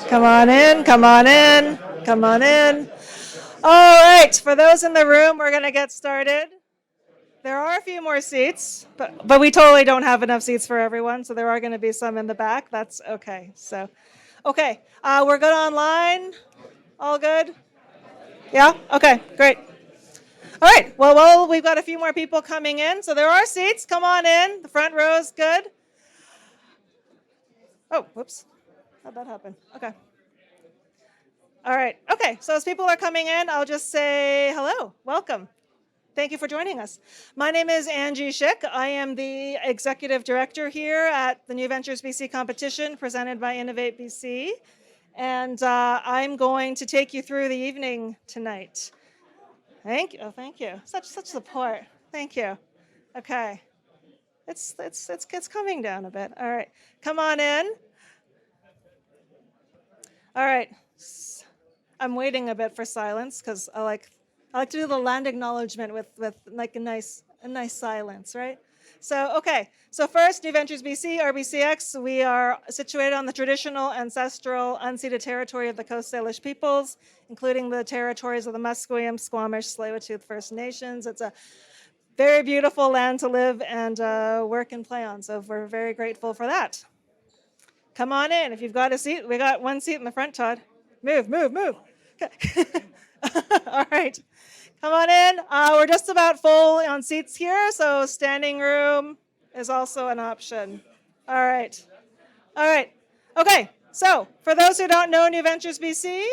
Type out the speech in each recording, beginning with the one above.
Come on in, come on in, come on in. All right, for those in the room, we're going to get started. There are a few more seats, but we totally don't have enough seats for everyone, so there are going to be some in the back. That's okay. Okay, we're good online? All good? Yeah? Okay, great. All right, well, we've got a few more people coming in, so there are seats. Come on in. The front row is good. Oh, whoops. How'd that happen? Okay. All right. Okay. So as people are coming in, I'll just say hello. Welcome. Thank you for joining us. My name is Angie Schick. I am the executive director here at the New Ventures BC Competition presented by Innovate BC. And I'm going to take you through the evening tonight. Thank you. Oh, thank you. Such support. Thank you. Okay. It's coming down a bit. All right. Come on in. All right. I'm waiting a bit for silence because I like to do the land acknowledgement with like a nice silence, right? So first, New Ventures BC, RBCX, we are situated on the traditional, ancestral, unceded territory of the Coast Salish peoples, including the territories of the Musqueam, Squamish, Tsleil-Waututh First Nations. It's a very beautiful land to live and work and play on, so we're very grateful for that. Come on in. If you've got a seat, we got one seat in the front, Todd. Move. Okay. All right. Come on in. We're just about full on seats here, so standing room is also an option. All right. Okay. So for those who don't know New Ventures BC,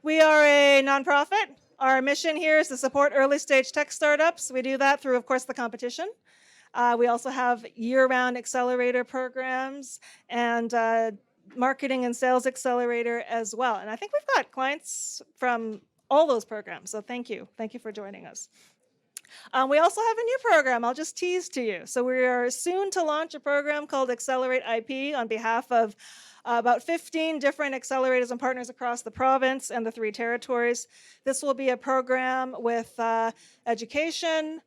we are a nonprofit. Our mission here is to support early stage tech startups. We do that through, of course, the competition. We also have year-round accelerator programs and marketing and sales accelerator as well. And I think we've got clients from all those programs. So thank you. Thank you for joining us. We also have a new program I'll just tease to you. So we are soon to launch a program called Accelerate IP on behalf of about 15 different accelerators and partners across the province and the 3 territories. This will be a program with education,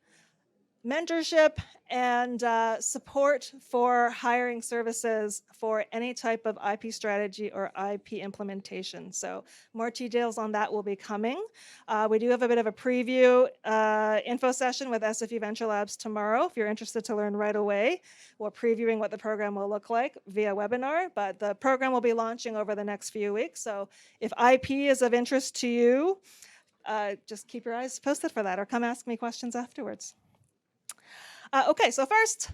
mentorship, and support for hiring services for any type of IP strategy or IP implementation. So more details on that will be coming. We do have a bit of a preview info session with SFU Venture Labs tomorrow. If you're interested to learn right away, we're previewing what the program will look like via webinar, but the program will be launching over the next few weeks. So if IP is of interest to you, just keep your eyes posted for that or come ask me questions afterwards. Okay, so first,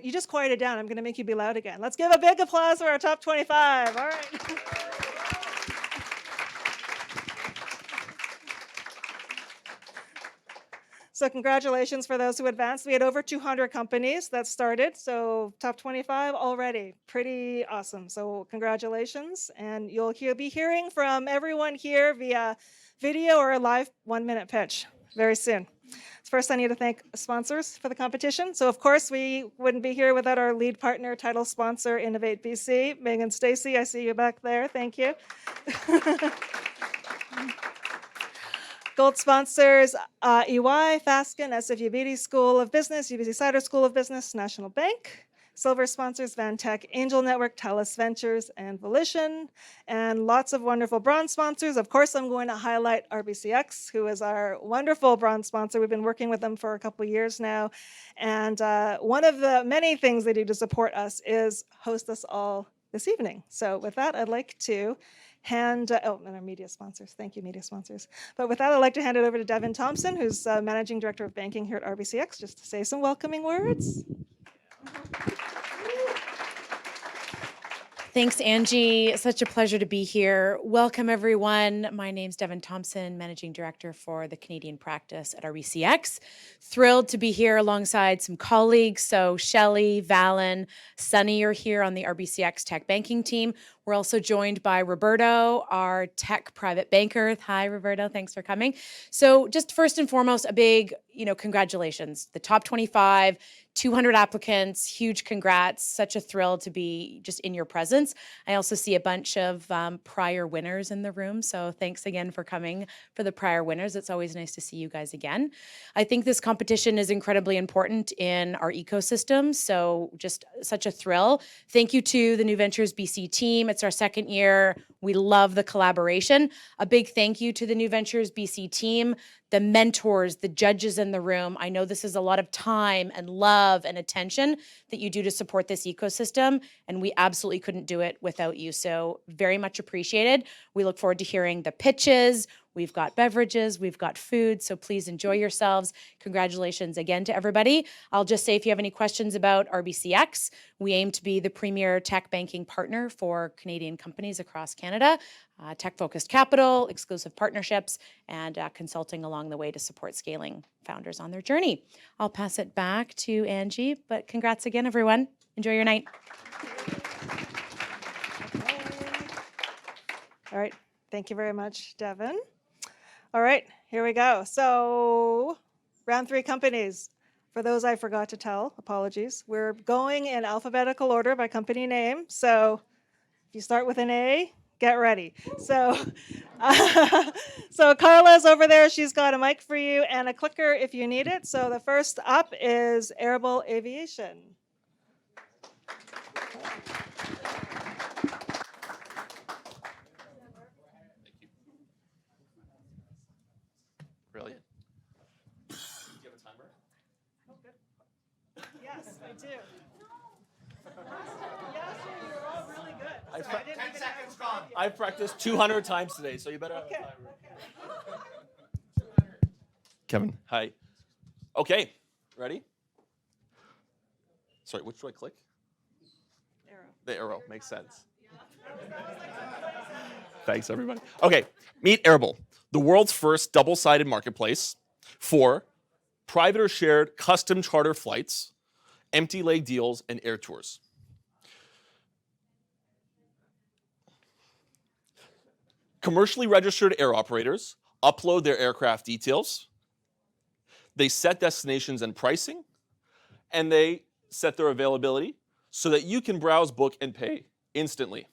you just quieted down. I'm going to make you be loud again. Let's give a big applause for our top 25. All right. So congratulations for those who advanced. We had over 200 companies that started, so top 25 already. Pretty awesome. So congratulations, and you'll be hearing from everyone here via video or a live 1-minute pitch very soon. First, I need to thank sponsors for the competition. So, of course, we wouldn't be here without our lead partner, title sponsor, Innovate BC. Megan Stacy, I see you back there. Thank you. Gold sponsors, EY, Fasken, SFU BD School of Business, UBC Cider School of Business, National Bank. Silver sponsors, Vantech, Angel Network, Talus Ventures, and Volition. And lots of wonderful bronze sponsors. Of course, I'm going to highlight RBCX, who is our wonderful bronze sponsor. We've been working with them for a couple years now. And one of the many things they do to support us is host us all this evening. So with that, I'd like to and our media sponsors. Thank you, media sponsors. But with that, I'd like to hand it over to Devin Thompson, who's Managing Director of Banking here at RBCX, just to say some welcoming words. Thanks, Angie. Such a pleasure to be here. Welcome, everyone. My name's Devin Thompson, Managing Director for the Canadian practice at RBCX. Thrilled to be here alongside some colleagues. So Shelley, Valen, Sunny are here on the RBCX Tech Banking team. We're also joined by Roberto, our tech private banker. Hi, Roberto. Thanks for coming. So just first and foremost, a big, congratulations. The top 25, 200 applicants, huge congrats. Such a thrill to be just in your presence. I also see a bunch of prior winners in the room. So thanks again for coming for the prior winners. It's always nice to see you guys again. I think this competition is incredibly important in our ecosystem. So just such a thrill. Thank you to the New Ventures BC team. It's our second year. We love the collaboration. A big thank you to the New Ventures BC team, the mentors, the judges in the room. I know this is a lot of time and love and attention that you do to support this ecosystem, and we absolutely couldn't do it without you. So very much appreciated. We look forward to hearing the pitches. We've got beverages, we've got food, so please enjoy yourselves. Congratulations again to everybody. I'll just say if you have any questions about RBCX, we aim to be the premier tech banking partner for Canadian companies across Canada, tech-focused capital, exclusive partnerships, and consulting along the way to support scaling founders on their journey. I'll pass it back to Angie, but congrats again, everyone. Enjoy your night. All right. Thank you very much, Devin. All right, here we go. So round 3 companies. For those I forgot to tell, apologies. We're going in alphabetical order by company name. So if you start with an A, get ready. So, so Carla's over there. She's got a mic for you and a clicker if you need it. So the first up is Arable Aviation. Brilliant. Do you have a timer? Oh, good. Yes, I do. Yes, you were all really good. I So pra- I didn't 10 even seconds have to gone. stop you. I've practiced 200 times today, so you better have Okay. a timer. Kevin, hi. Okay, ready? Sorry, which do I click? Arrow. The arrow, makes sense. Thanks, everybody. Okay, meet Arable, the world's first double-sided marketplace for private or shared custom charter flights, empty leg deals, and air tours. Commercially registered air operators upload their aircraft details, they set destinations and pricing, and they set their availability so that you can browse, book, and pay instantly.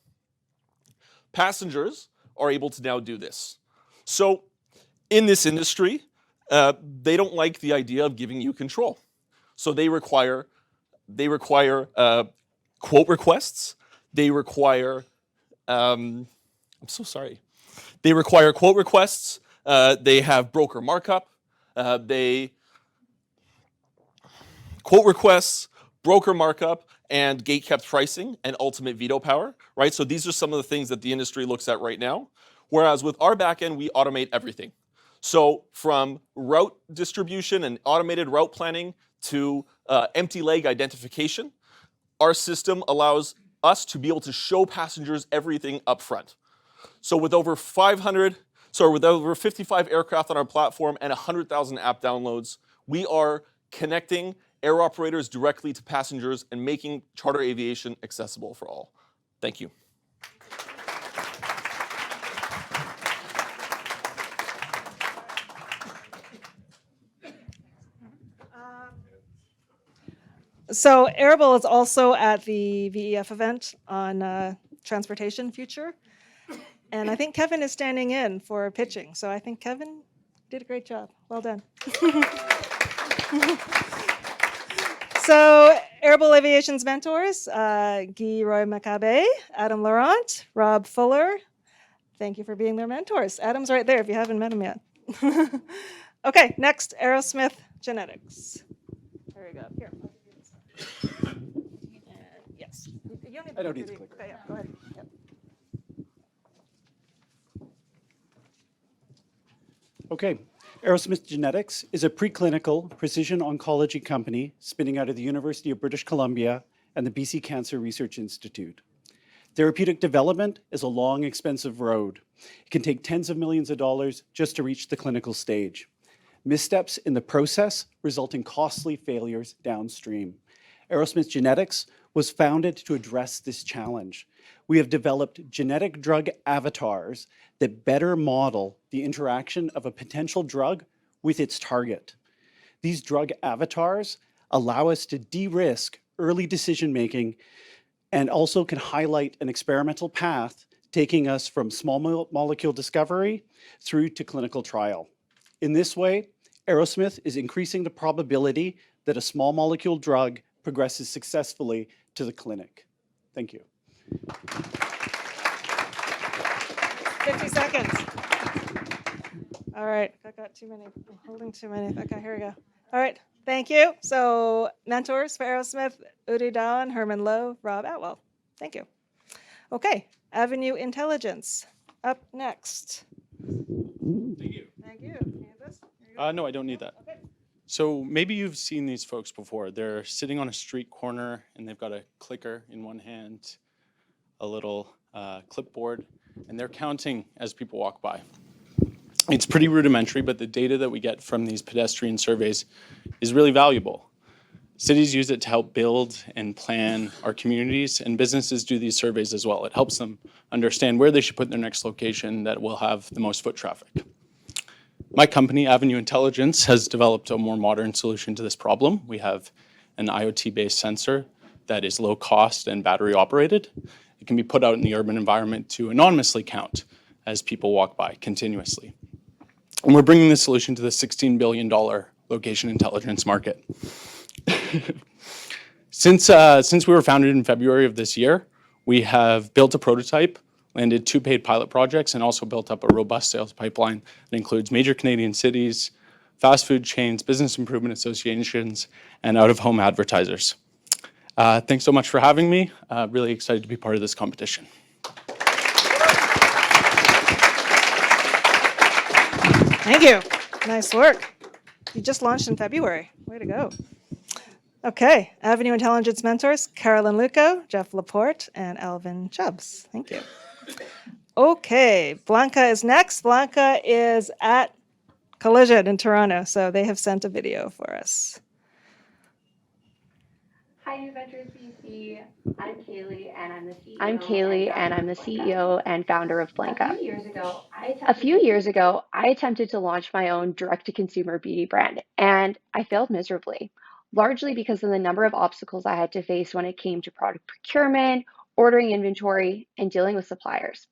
Passengers are able to now do this. So in this industry, they don't like the idea of giving you control. So they require quote requests. They require, I'm so sorry. They require quote requests. They have broker markup. Quote requests, broker markup, and gate-kept pricing, and ultimate veto power, right? So these are some of the things that the industry looks at right now. Whereas with our backend, we automate everything. So from route distribution and automated route planning to empty leg identification, our system allows us to be able to show passengers everything up front. So with over 55 aircraft on our platform and 100,000 app downloads, we are connecting air operators directly to passengers and making charter aviation accessible for all. Thank you. So Arable is also at the VEF event on transportation future. And I think Kevin is standing in for pitching. So I think Kevin did a great job. Well done. So Arable Aviation's mentors, Guy Roy Macabe, Adam Laurent, Rob Fuller. Thank you for being their mentors. Adam's right there if you haven't met him yet. Okay, next, Aerosmith Genetics. There you go. Here. Yes. You I don't need to click. Okay, yeah, go ahead. Yep. Okay. Aerosmith Genetics is a preclinical precision oncology company spinning out of the University of British Columbia and the BC Cancer Research Institute. Therapeutic development is a long, expensive road. It can take tens of millions of dollars just to reach the clinical stage. Missteps in the process result in costly failures downstream. Aerosmith Genetics was founded to address this challenge. We have developed genetic drug avatars that better model the interaction of a potential drug with its target. These drug avatars allow us to de-risk early decision-making and also can highlight an experimental path taking us from small molecule discovery through to clinical trial. In this way, Aerosmith is increasing the probability that a small molecule drug progresses successfully to the clinic. Thank you. 50 seconds. All right, I got too many. I'm holding too many. Okay, here we go. All right, thank you. So mentors for Aerosmith, Udi Dowan, Herman Lowe, Rob Atwell. Thank you. Okay, Avenue Intelligence, up next. Thank you. Thank you. You need this? Here you go. No, I don't need that. Okay. So maybe you've seen these folks before. They're sitting on a street corner and they've got a clicker in one hand, a little clipboard, and they're counting as people walk by. It's pretty rudimentary, but the data that we get from these pedestrian surveys is really valuable. Cities use it to help build and plan our communities, and businesses do these surveys as well. It helps them understand where they should put their next location that will have the most foot traffic. My company, Avenue Intelligence, has developed a more modern solution to this problem. We have an IoT-based sensor that is low cost and battery operated. It can be put out in the urban environment to anonymously count as people walk by continuously. And we're bringing this solution to the $16 billion location intelligence market. Since we were founded in February of this year, we have built a prototype, landed 2 paid pilot projects, and also built up a robust sales pipeline that includes major Canadian cities, fast food chains, business improvement associations, and out-of-home advertisers. Thanks so much for having me. Really excited to be part of this competition. Thank you. Nice work. You just launched in February. Way to go. Okay, Avenue Intelligence mentors, Carolyn Luco, Jeff Laporte, and Alvin Chubbs. Thank you. Okay, Blanca is next. Blanca is at Collision in Toronto, so they have sent a video for us. Hi, New Ventures BC. I'm Kaylee, and I'm the CEO and founder of Blanca. A few years ago, I attempted to launch my own direct-to-consumer beauty brand, and I failed miserably, largely because of the number of obstacles I had to face when it came to product procurement, ordering inventory, and dealing with suppliers.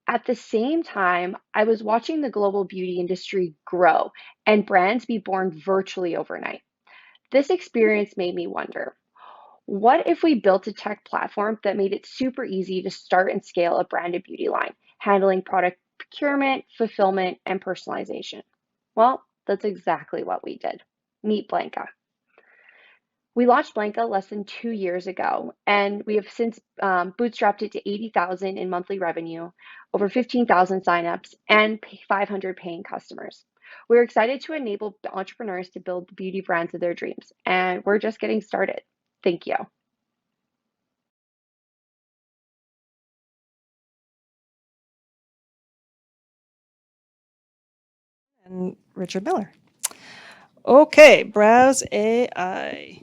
At the same time, I was watching the global beauty industry grow and brands be born virtually overnight. This experience made me wonder, what if we built a tech platform that made it super easy to start and scale a branded beauty line, handling product procurement, fulfillment, and personalization? Well, that's exactly what we did. Meet Blanca. We launched Blanca less than 2 years ago, and we have since bootstrapped it to 80,000 in monthly revenue, over 15,000 signups, and 500 paying customers. We're excited to enable entrepreneurs to build the beauty brands of their dreams, and we're just getting started. Thank you. And Richard Miller. Okay, Browse AI.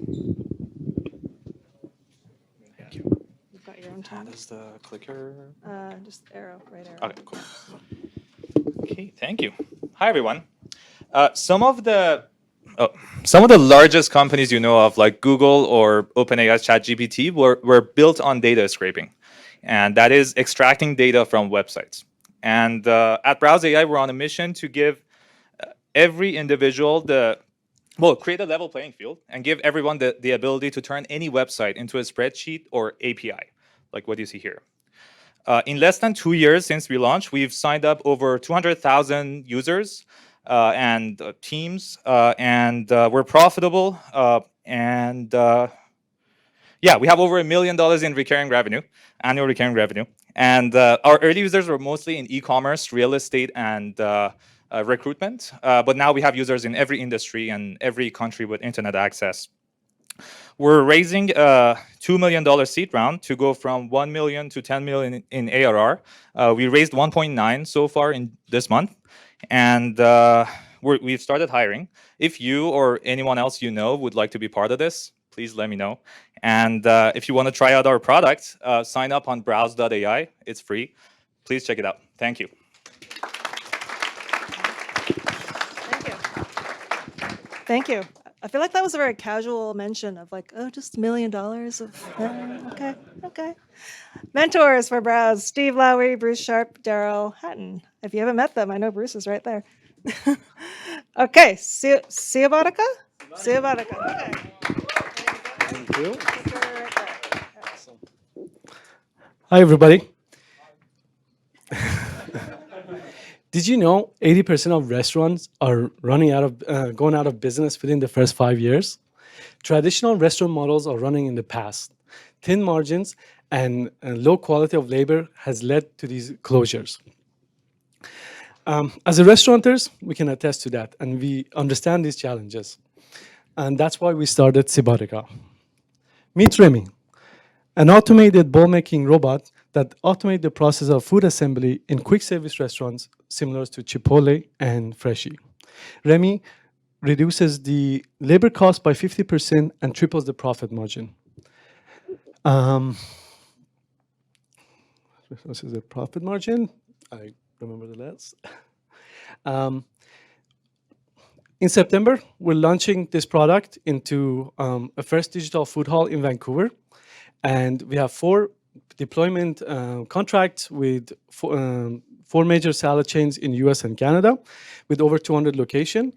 Thank you. You've got your own time. That is the clicker. Just arrow, right arrow. Okay, cool. Okay, thank you. Hi, everyone. Some of the largest companies you know of, like Google or OpenAI's ChatGPT, were built on data scraping, and that is extracting data from websites. And at Browse AI, we're on a mission to give every individual create a level playing field and give everyone the ability to turn any website into a spreadsheet or API, like what you see here. In less than 2 years since we launched, we've signed up over 200,000 users and teams, and we're profitable. We have over $1 million in recurring revenue, annual recurring revenue. And our early users were mostly in e-commerce, real estate, and recruitment. But now we have users in every industry and every country with internet access. We're raising a $2 million seed round to go from 1 million to 10 million in ARR. We raised 1.9 so far in this month, and we've started hiring. If you or anyone else you know would like to be part of this, please let me know. And if you want to try out our product, sign up on browse.ai. It's free. Please check it out. Thank you. Thank you. Thank you. I feel like that was a very casual mention of like, oh, just $1 million of, okay, okay. Mentors for Browse, Steve Lowry, Bruce Sharp, Daryl Hatton. If you haven't met them, I know Bruce is right there. Okay, Siabatica? Siabatica, okay. Thank you. Right there. Hi, everybody. Did you know 80% of restaurants are going out of business within the first 5 years? Traditional restaurant models are running in the past. Thin margins and low quality of labor has led to these closures. As a restaurateurs, we can attest to that, and we understand these challenges. And that's why we started Sibatica. Meet Remy, an automated bowl-making robot that automates the process of food assembly in quick service restaurants similar to Chipotle and Freshii. Remy reduces the labor cost by 50% and triples the profit margin. This is the profit margin. I remember the last. In September, we're launching this product into a first digital food hall in Vancouver. And we have 4 deployment contracts with 4 major salad chains in US and Canada with over 200 locations.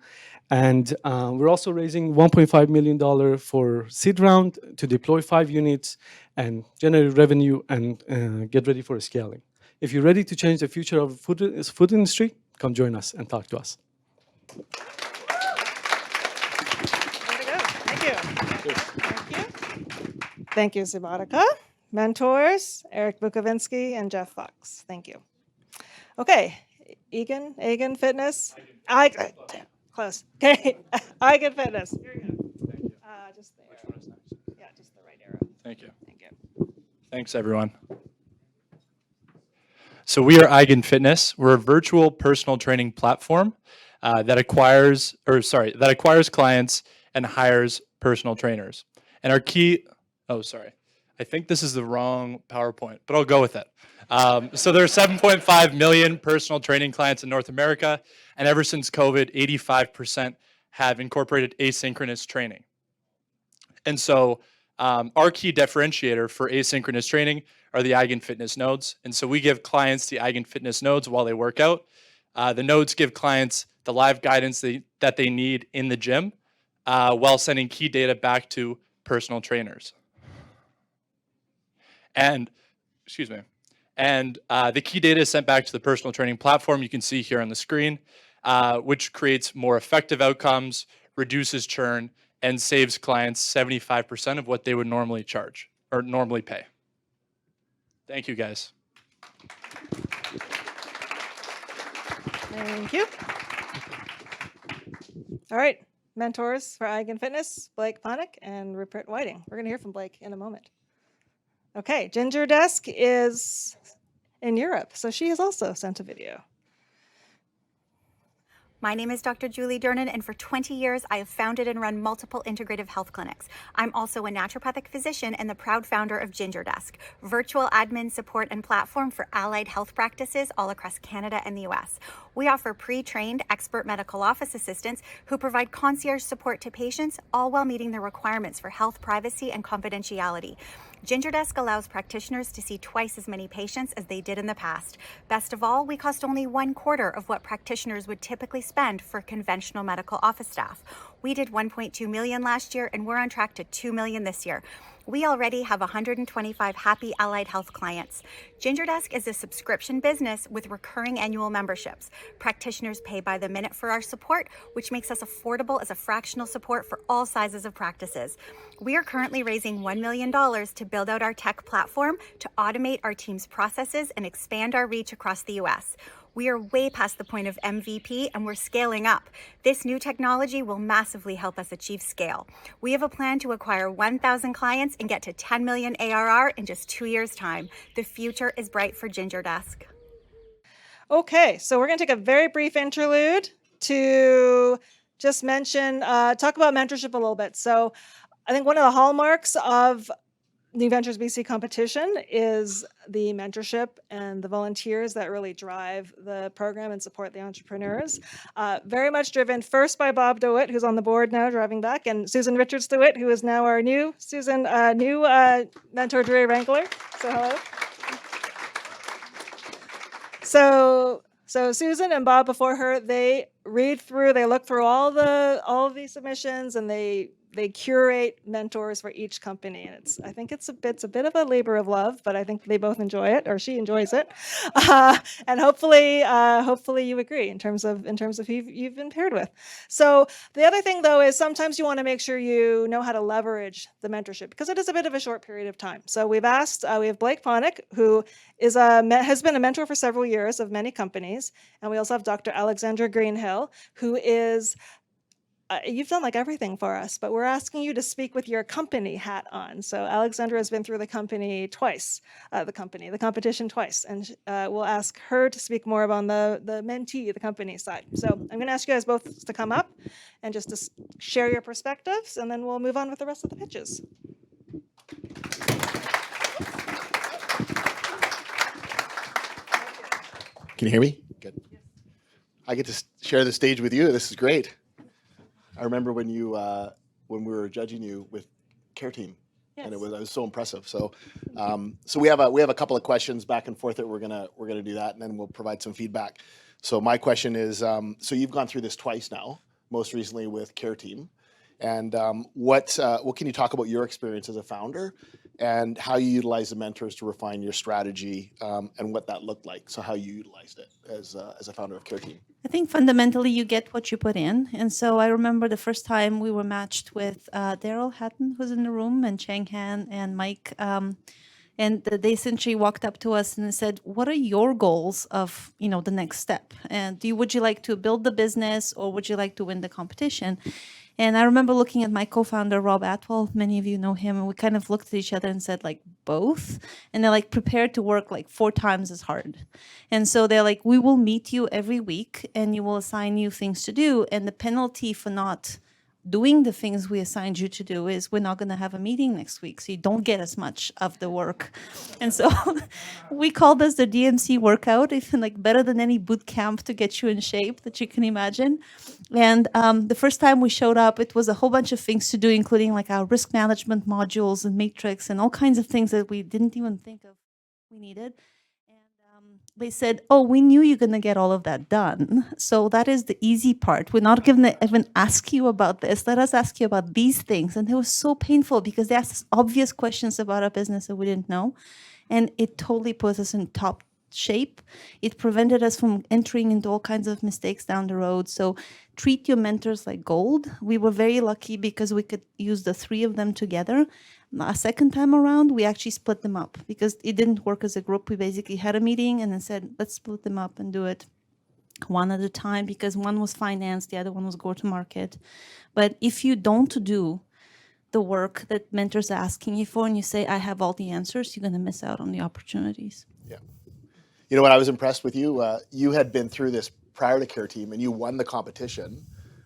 And we're also raising $1.5 million for seed round to deploy 5 units and generate revenue and get ready for scaling. If you're ready to change the future of food industry, come join us and talk to us. Way to go. Thank you. Thank you. Thank you, Sibatica. Mentors, Eric Bukovinsky and Jeff Fox. Thank you. Okay, Egan Fitness. Close. Okay, Egan Fitness. Here you go. Just there. Yeah, just the right arrow. Thank you. Thank you. Thanks, everyone. So we are Eigen Fitness. We're a virtual personal training platform that acquires clients and hires personal trainers. And our key, I think this is the wrong PowerPoint, but I'll go with it. So there are 7.5 million personal training clients in North America, and ever since COVID, 85% have incorporated asynchronous training. And so our key differentiator for asynchronous training are the Eigen Fitness nodes. And so we give clients the Eigen Fitness nodes while they work out. The nodes give clients the live guidance that they need in the gym while sending key data back to personal trainers. And, the key data is sent back to the personal training platform you can see here on the screen, which creates more effective outcomes, reduces churn, and saves clients 75% of what they would normally charge or normally pay. Thank you, guys. Thank you. All right, mentors for Eigen Fitness, Blake Ponick and Rupert Whiting. We're going to hear from Blake in a moment. Okay, Ginger Desk is in Europe, so she has also sent a video. My name is Dr. Julie Durnan, and for 20 years, I have founded and run multiple integrative health clinics. I'm also a naturopathic physician and the proud founder of Ginger Desk, virtual admin support and platform for allied health practices all across Canada and the US. We offer pre-trained expert medical office assistants who provide concierge support to patients, all while meeting the requirements for health privacy and confidentiality. Ginger Desk allows practitioners to see twice as many patients as they did in the past. Best of all, we cost only 1/4 of what practitioners would typically spend for conventional medical office staff. We did 1.2 million last year, and we're on track to 2 million this year. We already have 125 happy allied health clients. Ginger Desk is a subscription business with recurring annual memberships. Practitioners pay by the minute for our support, which makes us affordable as a fractional support for all sizes of practices. We are currently raising $1 million to build out our tech platform to automate our team's processes and expand our reach across the US. We are way past the point of MVP and we're scaling up. This new technology will massively help us achieve scale. We have a plan to acquire 1,000 clients and get to 10 million ARR in just 2 years' time. The future is bright for Ginger Desk. Okay, so we're going to take a very brief interlude to just mention, talk about mentorship a little bit. So I think one of the hallmarks of New Ventures BC Competition is the mentorship and the volunteers that really drive the program and support the entrepreneurs. Very much driven first by Bob DeWitt, who's on the board now driving back, and Susan Richards-DeWitt, who is now our new mentor jury wrangler. So hello. So Susan and Bob before her, they look through all of these submissions, and they curate mentors for each company. And I think it's a bit of a labor of love, but I think they both enjoy it, or she enjoys it. And hopefully you agree in terms of who you've been paired with. So the other thing though is sometimes you want to make sure you know how to leverage the mentorship, because it is a bit of a short period of time. So we have Blake Ponick, who has been a mentor for several years of many companies. And we also have Dr. Alexandra Greenhill, who is you've done like everything for us, but we're asking you to speak with your company hat on. So Alexandra has been through the company twice, the competition twice, and we'll ask her to speak more about the mentee, the company side. So I'm going to ask you guys both to come up and just to share your perspectives, and then we'll move on with the rest of the pitches. Can you hear me? Good. I get to share the stage with you. This is great. I remember when we were judging you with Care Team, and it was so impressive. So, so we have a couple of questions back and forth that we're gonna do that, and then we'll provide some feedback. So my question is, so you've gone through this twice now, most recently with Care Team, and what can you talk about your experience as a founder, and how you utilize the mentors to refine your strategy, and what that looked like? So how you utilized it as a founder of Care Team. I think fundamentally you get what you put in. And so I remember the first time we were matched with Daryl Hatton, who's in the room, and Chang Han and Mike. And they essentially walked up to us and said, what are your goals of, the next step? And would you like to build the business, or would you like to win the competition? And I remember looking at my co-founder, Rob Atwell, many of you know him, and we kind of looked at each other and said, like, both? And they're like, prepared to work like 4 times as hard. And so they're like, we will meet you every week and you will assign you things to do. And the penalty for not doing the things we assigned you to do is we're not going to have a meeting next week, so you don't get as much of the work. And so we call this the DMC workout, even like better than any boot camp to get you in shape that you can imagine. And the first time we showed up, it was a whole bunch of things to do, including like our risk management modules and matrix and all kinds of things that we didn't even think of we needed. They said, oh, we knew you're going to get all of that done. So that is the easy part. We're not going to even ask you about this. Let us ask you about these things. And it was so painful because they asked us obvious questions about our business that we didn't know. And it totally put us in top shape. It prevented us from entering into all kinds of mistakes down the road. So treat your mentors like gold. We were very lucky because we could use the 3 of them together. A second time around, we actually split them up because it didn't work as a group. We basically had a meeting and then said, let's split them up and do it one at a time, because one was finance, the other one was go-to-market. But if you don't do the work that mentors are asking you for and you say, I have all the answers, you're going to miss out on the opportunities. Yeah. You know what, I was impressed with you. You had been through this prior to Care Team and you won the competition.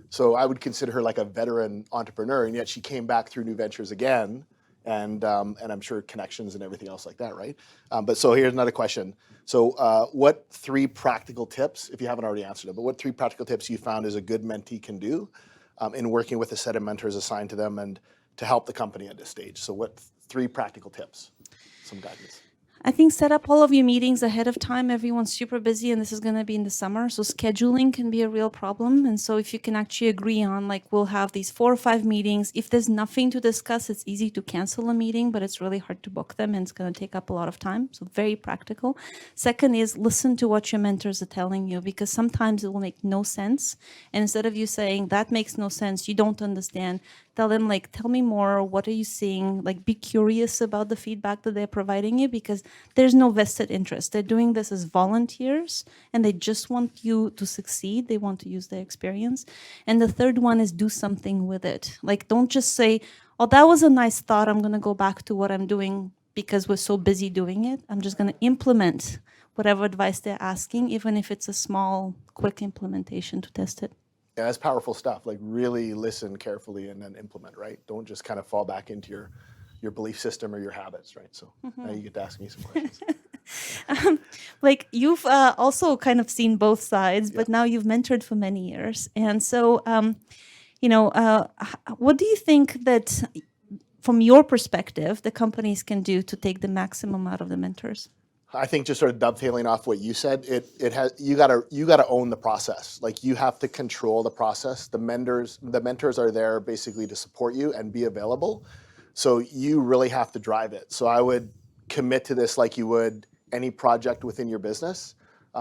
So I would consider her like a veteran entrepreneur, and yet she came back through New Ventures again. And I'm sure connections and everything else like that, right? But so here's another question. So what 3 practical tips, if you haven't already answered it, but what 3 practical tips you found is a good mentee can do in working with a set of mentors assigned to them and to help the company at this stage? So what 3 practical tips, some guidance? I think set up all of your meetings ahead of time. Everyone's super busy and this is going to be in the summer. So scheduling can be a real problem. And so if you can actually agree on, like, we'll have these 4 or 5 meetings. If there's nothing to discuss, it's easy to cancel a meeting, but it's really hard to book them and it's going to take up a lot of time. So very practical. Second is listen to what your mentors are telling you, because sometimes it will make no sense. And instead of you saying, that makes no sense, you don't understand, tell them, like, tell me more. What are you seeing? Like, be curious about the feedback that they're providing you, because there's no vested interest. They're doing this as volunteers and they just want you to succeed. They want to use their experience. And the third one is do something with it. Like, don't just say, oh, that was a nice thought, I'm going to go back to what I'm doing because we're so busy doing it. I'm just going to implement whatever advice they're asking, even if it's a small, quick implementation to test it. Yeah, that's powerful stuff. Like really listen carefully and then implement, right? Don't just kind of fall back into your belief system or your habits, right? So now you get to ask me some questions. Like you've also kind of seen both sides, but now you've mentored for many years. And so, what do you think that from your perspective, the companies can do to take the maximum out of the mentors? I think just sort of dovetailing off what you said, it has you gotta own the process. Like you have to control the process. The mentors are there basically to support you and be available. So you really have to drive it. So I would commit to this like you would any project within your business.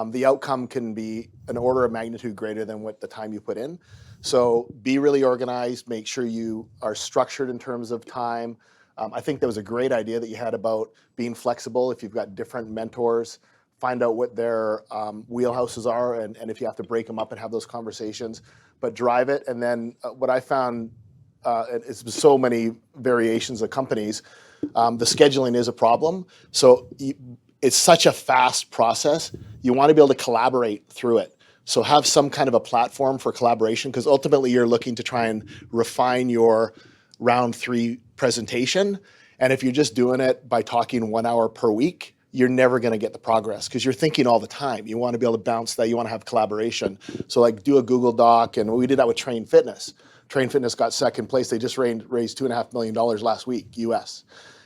The outcome can be an order of magnitude greater than what the time you put in. So be really organized. Make sure you are structured in terms of time. I think that was a great idea that you had about being flexible. If you've got different mentors, find out what their wheelhouses are, and if you have to break them up and have those conversations, but drive it. And then what I found, it's so many variations of companies, the scheduling is a problem. So it's such a fast process. You want to be able to collaborate through it. So have some kind of a platform for collaboration, because ultimately you're looking to try and refine your round 3 presentation. And if you're just doing it by talking 1 hour per week, you're never going to get the progress because you're thinking all the time. You want to be able to bounce that. You want to have collaboration. So like do a Google Doc. And we did that with Train Fitness. Train Fitness got second place. They just raised $2.5 million last week, US.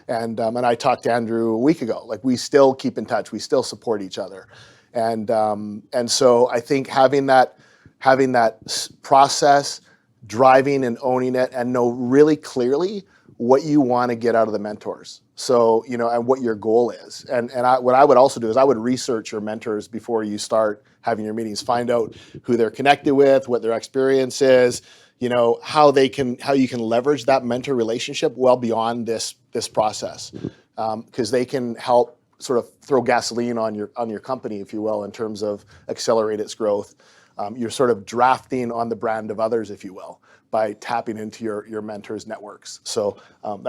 And I talked to Andrew a week ago. Like we still keep in touch. We still support each other. And so I think having that process, driving and owning it, and know really clearly what you want to get out of the mentors. So, and what your goal is. And what I would also do is I would research your mentors before you start having your meetings. Find out who they're connected with, what their experience is, how you can leverage that mentor relationship well beyond this process. Because they can help sort of throw gasoline on your company, if you will, in terms of accelerate its growth. You're sort of drafting on the brand of others, if you will, by tapping into your mentors' networks. So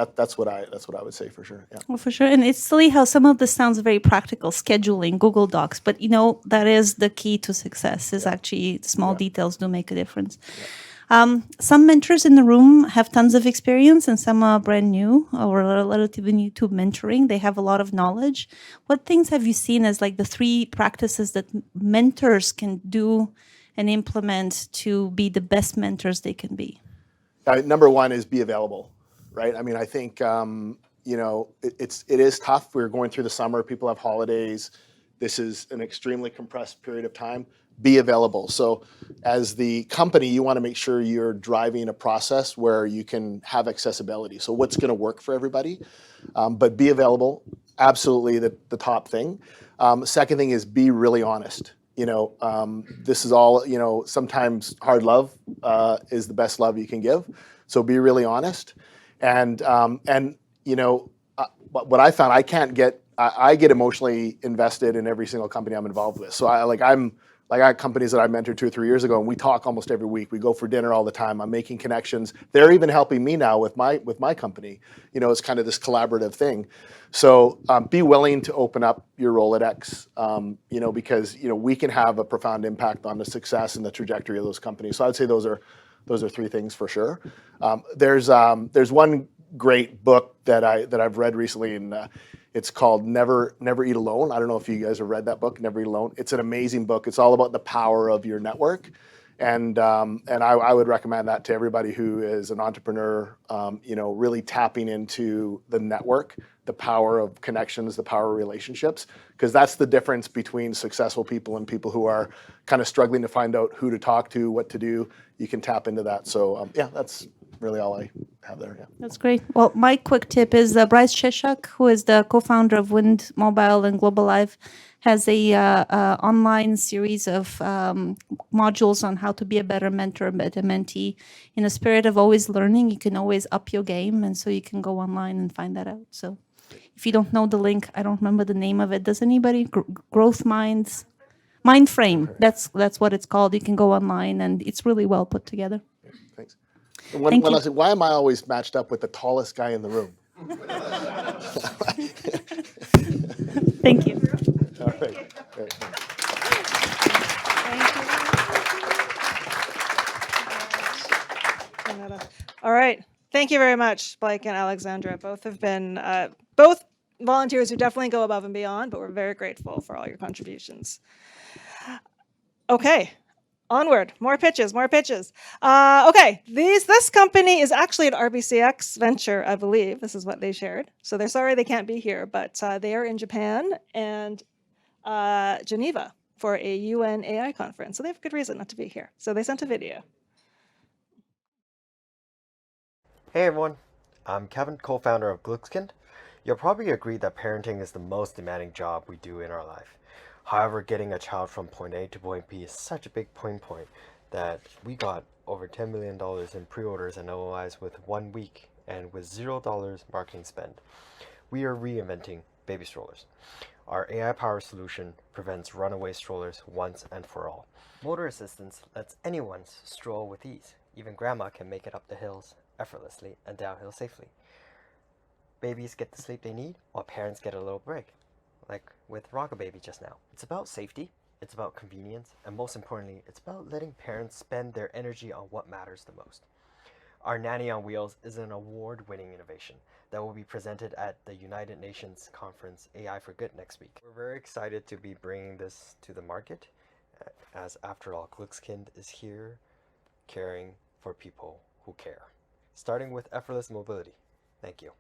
that's what I would say for sure. Yeah. Well, for sure. And it's silly how some of this sounds very practical, scheduling, Google Docs, but that is the key to success is actually small details do make a difference. Some mentors in the room have tons of experience and some are brand new or relatively new to mentoring. They have a lot of knowledge. What things have you seen as like the 3 practices that mentors can do and implement to be the best mentors they can be? Number 1 is be available, right? I mean, I think, it is tough. We're going through the summer. People have holidays. This is an extremely compressed period of time. Be available. So as the company, you want to make sure you're driving a process where you can have accessibility. So what's going to work for everybody? But be available. Absolutely the top thing. Second thing is be really honest. This is all, sometimes hard love is the best love you can give. So be really honest. And what I found, I get emotionally invested in every single company I'm involved with. So I got companies that I mentored 2 or 3 years ago, and we talk almost every week. We go for dinner all the time. I'm making connections. They're even helping me now with my company. It's kind of this collaborative thing. So be willing to open up your Rolodex, because we can have a profound impact on the success and the trajectory of those companies. So I'd say those are 3 things for sure. There's one great book that I've read recently, and it's called Never Eat Alone. I don't know if you guys have read that book, Never Eat Alone. It's an amazing book. It's all about the power of your network. And I would recommend that to everybody who is an entrepreneur, really tapping into the network, the power of connections, the power of relationships, because that's the difference between successful people and people who are kind of struggling to find out who to talk to, what to do. You can tap into that. So that's really all I have there. Yeah. That's great. Well, my quick tip is Bryce Cheshuk, who is the co-founder of Wind Mobile and Global Life, has a online series of modules on how to be a better mentor, a better mentee. In the spirit of always learning, you can always up your game, and so you can go online and find that out. So if you don't know the link, I don't remember the name of it. Does anybody? Growth Minds? Mind Frame. That's what it's called. You can go online, and it's really well put together. Thanks. Why am I always matched up with the tallest guy in the room? Thank you. All right. Thank you very much, Blake and Alexandra. Both have been both volunteers who definitely go above and beyond, but we're very grateful for all your contributions. Okay, onward. More pitches, more pitches. Okay, this company is actually an RBCX venture, I believe. This is what they shared. So they're sorry they can't be here, but they are in Japan and Geneva for a UN AI conference. So they have good reason not to be here. So they sent a video. Hey everyone, I'm Kevin, co-founder of Glückskind. You'll probably agree that parenting is the most demanding job we do in our life. However, getting a child from point A to point B is such a big point that we got over $10 million in pre-orders and LOIs with 1 week and with $0 marketing spend. We are reinventing baby strollers. Our AI-powered solution prevents runaway strollers once and for all. Motor assistance lets anyone stroll with ease. Even grandma can make it up the hills effortlessly and downhill safely. Babies get the sleep they need, while parents get a little break, like with Rock a Baby just now. It's about safety, it's about convenience, and most importantly, it's about letting parents spend their energy on what matters the most. Our Nanny on Wheels is an award-winning innovation that will be presented at the United Nations conference AI for Good next week. We're very excited to be bringing this to the market, as after all, Glückskind is here caring for people who care. Starting with effortless mobility. Thank you.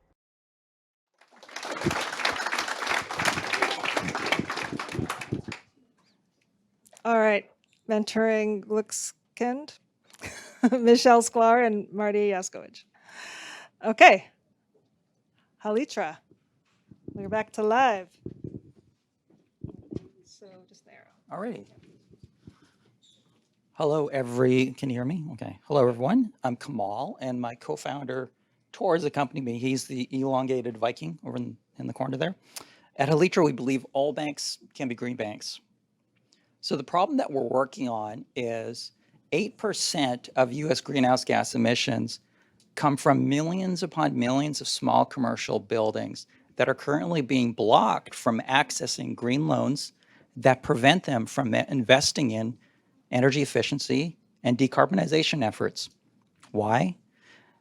All right, mentoring Glückskind, Michelle Sklar and Marty Yaskowicz. Okay, Halitra, we're back to live. So just there. All right. Hello, can you hear me? Okay. Hello, everyone. I'm Kamal, and my co-founder Tor is accompanying me. He's the elongated Viking over in the corner there. At Halitra, we believe all banks can be green banks. So the problem that we're working on is 8% of U.S. greenhouse gas emissions come from millions upon millions of small commercial buildings that are currently being blocked from accessing green loans that prevent them from investing in energy efficiency and decarbonization efforts. Why?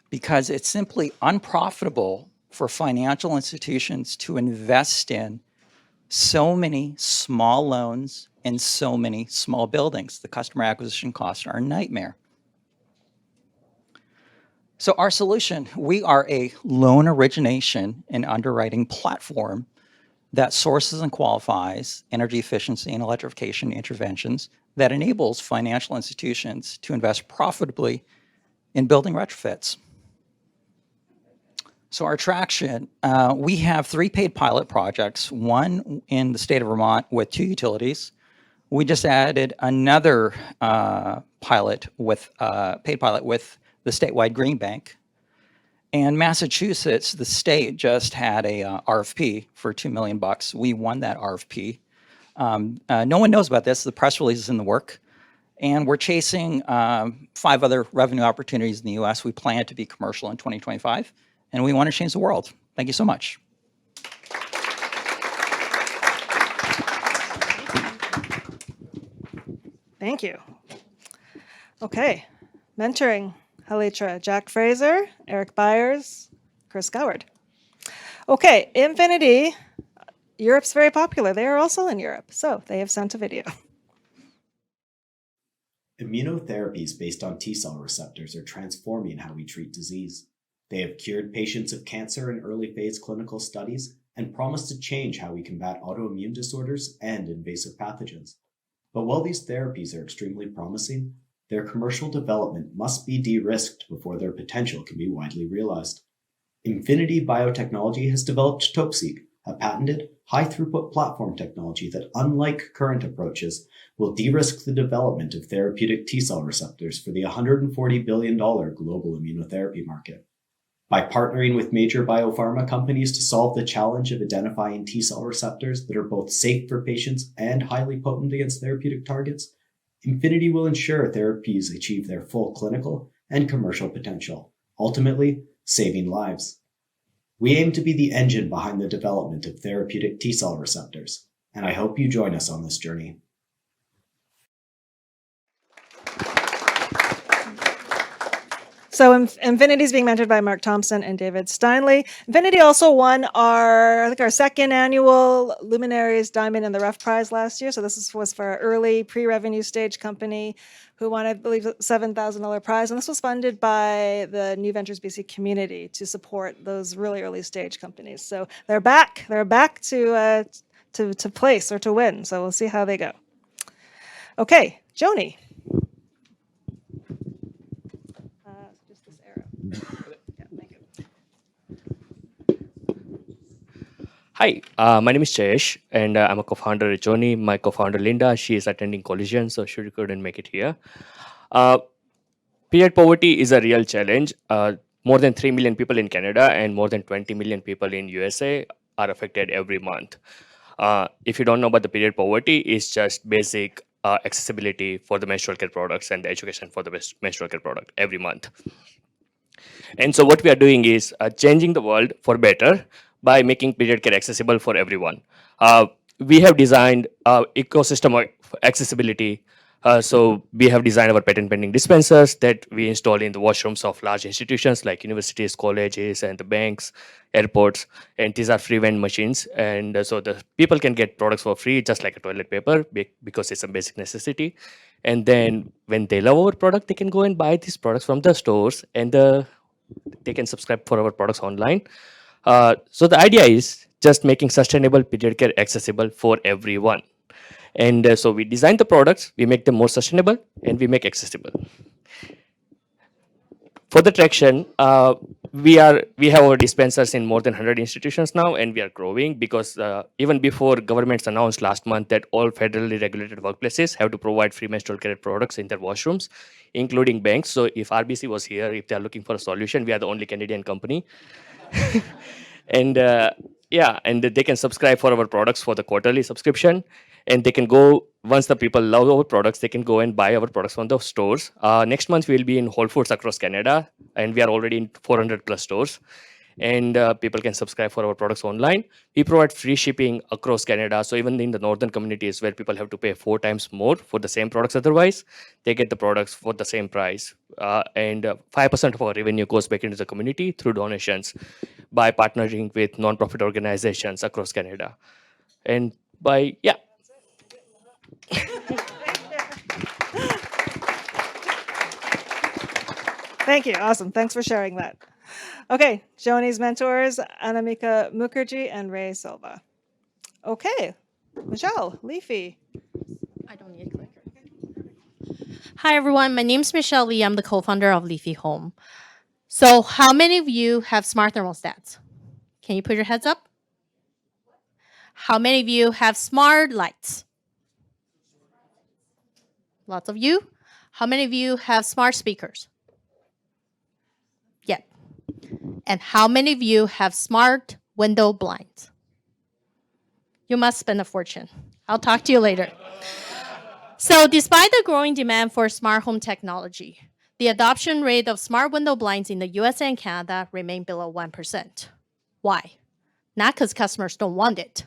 Because it's simply unprofitable for financial institutions to invest in so many small loans and so many small buildings. The customer acquisition costs are a nightmare. So our solution, we are a loan origination and underwriting platform that sources and qualifies energy efficiency and electrification interventions that enables financial institutions to invest profitably in building retrofits. So our traction, we have 3 paid pilot projects, one in the state of Vermont with 2 utilities. We just added another paid pilot with the statewide Green Bank. And Massachusetts, the state just had a RFP for $2 million. We won that RFP. No one knows about this. The press release is in the work. And we're chasing 5 other revenue opportunities in the US. We plan to be commercial in 2025. And we want to change the world. Thank you so much. Thank you. Okay, mentoring Halitra, Jack Fraser, Eric Byers, Chris Goward. Okay, Infinity, Europe's very popular. They are also in Europe, so they have sent a video. Immunotherapies based on T-cell receptors are transforming how we treat disease. They have cured patients of cancer in early phase clinical studies and promise to change how we combat autoimmune disorders and invasive pathogens. But while these therapies are extremely promising, their commercial development must be de-risked before their potential can be widely realized. Infinity Biotechnology has developed TOPSeq, a patented, high-throughput platform technology that, unlike current approaches, will de-risk the development of therapeutic T-cell receptors for the $140 billion global immunotherapy market. By partnering with major biopharma companies to solve the challenge of identifying T-cell receptors that are both safe for patients and highly potent against therapeutic targets, Infinity will ensure therapies achieve their full clinical and commercial potential, ultimately saving lives. We aim to be the engine behind the development of therapeutic T-cell receptors, and I hope you join us on this journey. So Infinity is being mentored by Mark Thompson and David Steinley. Infinity also won our second annual Luminaries Diamond in the Rough Prize last year. So this was for our early pre-revenue stage company who won, I believe, a $7,000 prize. And this was funded by the New Ventures BC community to support those really early stage companies. So they're back. They're back to place or to win. So we'll see how they go. Okay, Joni. Just this arrow. Yeah, thank you. Hi, my name is Jayesh, and I'm a co-founder at Joni. My co-founder Linda, she is attending Collision, so she couldn't make it here. Period poverty is a real challenge. More than 3 million people in Canada and more than 20 million people in USA are affected every month. If you don't know about the period poverty, it's just basic accessibility for the menstrual care products and the education for the menstrual care product every month. And so what we are doing is changing the world for better by making period care accessible for everyone. We have designed ecosystem of accessibility. So we have designed our patent pending dispensers that we install in the washrooms of large institutions like universities, colleges, and the banks, airports. And these are free vend machines. And so the people can get products for free, just like a toilet paper, because it's a basic necessity. And then when they love our product, they can go and buy these products from the stores, and they can subscribe for our products online. So the idea is just making sustainable period care accessible for everyone. And so we design the products, we make them more sustainable, and we make accessible. For the traction, we have our dispensers in more than 100 institutions now, and we are growing because even before governments announced last month that all federally regulated workplaces have to provide free menstrual care products in their washrooms, including banks. So if RBC was here, if they are looking for a solution, we are the only Canadian company. And and they can subscribe for our products for the quarterly subscription, and they can go, once the people love our products, they can go and buy our products from the stores. Next month we'll be in Whole Foods across Canada, and we are already in 400 plus stores, and people can subscribe for our products online. We provide free shipping across Canada, so even in the northern communities where people have to pay 4 times more for the same products otherwise, they get the products for the same price. And 5% of our revenue goes back into the community through donations by partnering with non-profit organizations across Canada. And Thank you. Awesome. Thanks for sharing that. Okay, Joni's mentors, Anamika Mukherjee and Ray Silva. Okay, Michelle, Leafy. I don't need a clicker. Hi, everyone. My name is Michelle Lee. I'm the co-founder of Leafy Home. So how many of you have smart thermostats? Can you put your heads up? How many of you have smart lights? Lots of you. How many of you have smart speakers? Yep. And how many of you have smart window blinds? You must spend a fortune. I'll talk to you later. So despite the growing demand for smart home technology, the adoption rate of smart window blinds in the US and Canada remain below 1%. Why? Not because customers don't want it.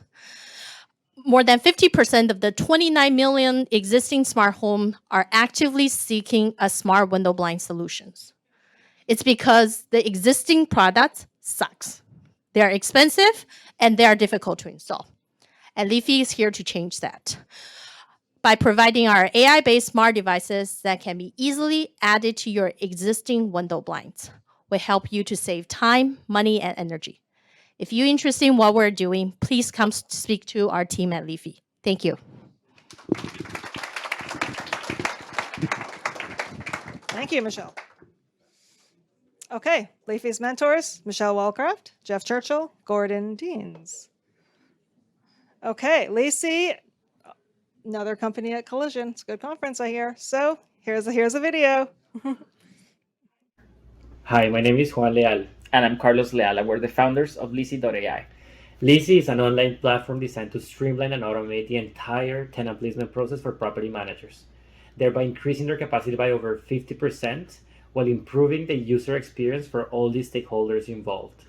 More than 50% of the 29 million existing smart homes are actively seeking a smart window blind solutions. It's because the existing product sucks. They are expensive and they are difficult to install. And Leafy is here to change that by providing our AI-based smart devices that can be easily added to your existing window blinds. We help you to save time, money, and energy. If you're interested in what we're doing, please come speak to our team at Leafy. Thank you. Thank you, Michelle. Okay, Leafy's mentors, Michelle Wallcraft, Jeff Churchill, Gordon Deans. Okay, Lacey, another company at Collision. It's a good conference, I hear. So here's a video. Hi, my name is Juan Leal, and I'm Carlos Leal. We're the founders of Lisi.ai. Lisi is an online platform designed to streamline and automate the entire tenant placement process for property managers, thereby increasing their capacity by over 50% while improving the user experience for all the stakeholders involved.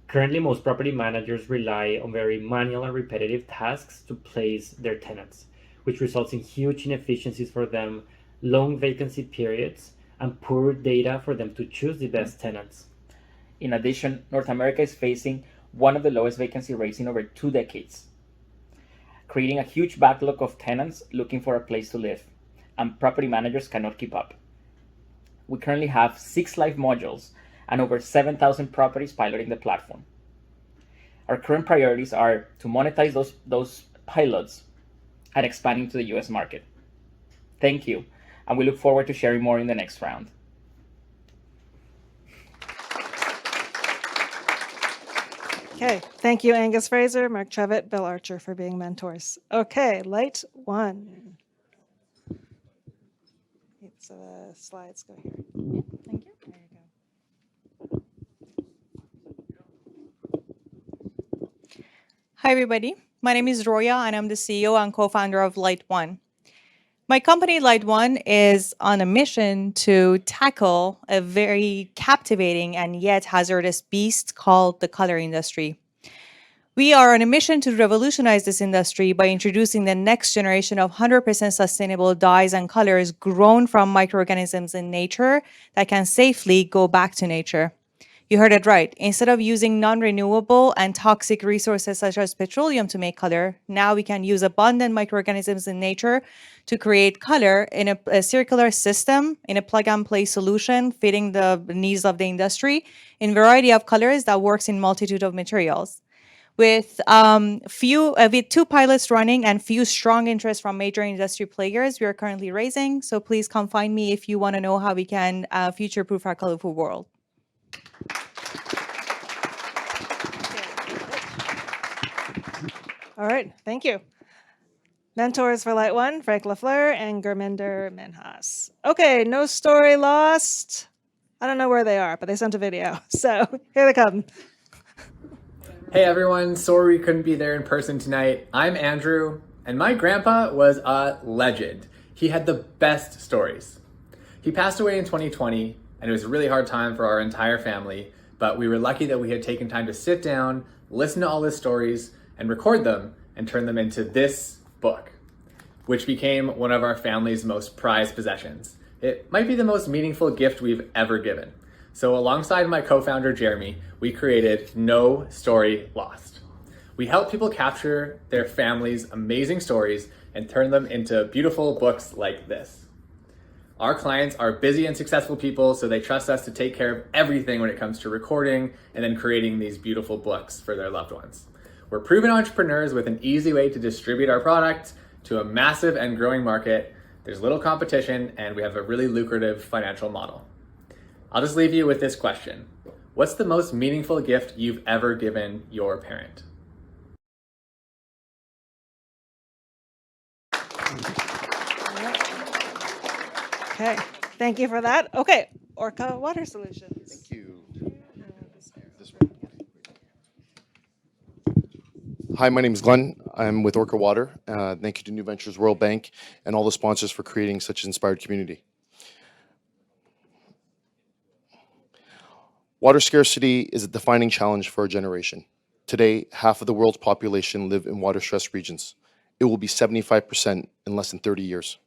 Currently, most property managers rely on very manual and repetitive tasks to place their tenants, which results in huge inefficiencies for them, long vacancy periods, and poor data for them to choose the best tenants. In addition, North America is facing one of the lowest vacancy rates in over 2 decades, creating a huge backlog of tenants looking for a place to live, and property managers cannot keep up. We currently have 6 live modules and over 7,000 properties piloting the platform. Our current priorities are to monetize those pilots and expanding to the US market. Thank you, and we look forward to sharing more in the next round. Okay, thank you, Angus Fraser, Mark Trevitt, Bill Archer for being mentors. Okay, light one. So the slides go here. Yeah, thank you. There you go. Hi, everybody. My name is Roya, and I'm the CEO and co-founder of Light One. My company, Light One, is on a mission to tackle a very captivating and yet hazardous beast called the color industry. We are on a mission to revolutionize this industry by introducing the next generation of 100% sustainable dyes and colors grown from microorganisms in nature that can safely go back to nature. You heard it right. Instead of using non-renewable and toxic resources such as petroleum to make color, now we can use abundant microorganisms in nature to create color in a circular system, in a plug-and-play solution fitting the needs of the industry in a variety of colors that works in multitude of materials. With 2 pilots running and few strong interest from major industry players, we are currently raising. So please come find me if you want to know how we can future-proof our colorful world. All right, thank you. Mentors for Light One, Frank Lafleur and Gurminder Minhas. Okay, no story lost. I don't know where they are, but they sent a video. So here they come. Hey everyone, sorry we couldn't be there in person tonight. I'm Andrew, and my grandpa was a legend. He had the best stories. He passed away in 2020, and it was a really hard time for our entire family, but we were lucky that we had taken time to sit down, listen to all his stories, and record them, and turn them into this book, which became one of our family's most prized possessions. It might be the most meaningful gift we've ever given. So alongside my co-founder, Jeremy, we created No Story Lost. We help people capture their family's amazing stories and turn them into beautiful books like this. Our clients are busy and successful people, so they trust us to take care of everything when it comes to recording and then creating these beautiful books for their loved ones. We're proven entrepreneurs with an easy way to distribute our product to a massive and growing market. There's little competition, and we have a really lucrative financial model. I'll just leave you with this question. What's the most meaningful gift you've ever given your parent? Okay, thank you for that. Okay, Orca Water Solutions. Thank you. Hi, my name is Glenn. I'm with Orca Water. Thank you to New Ventures World Bank and all the sponsors for creating such an inspired community. Water scarcity is a defining challenge for our generation. Today, half of the world's population live in water-stressed regions. It will be 75% in less than 30 years.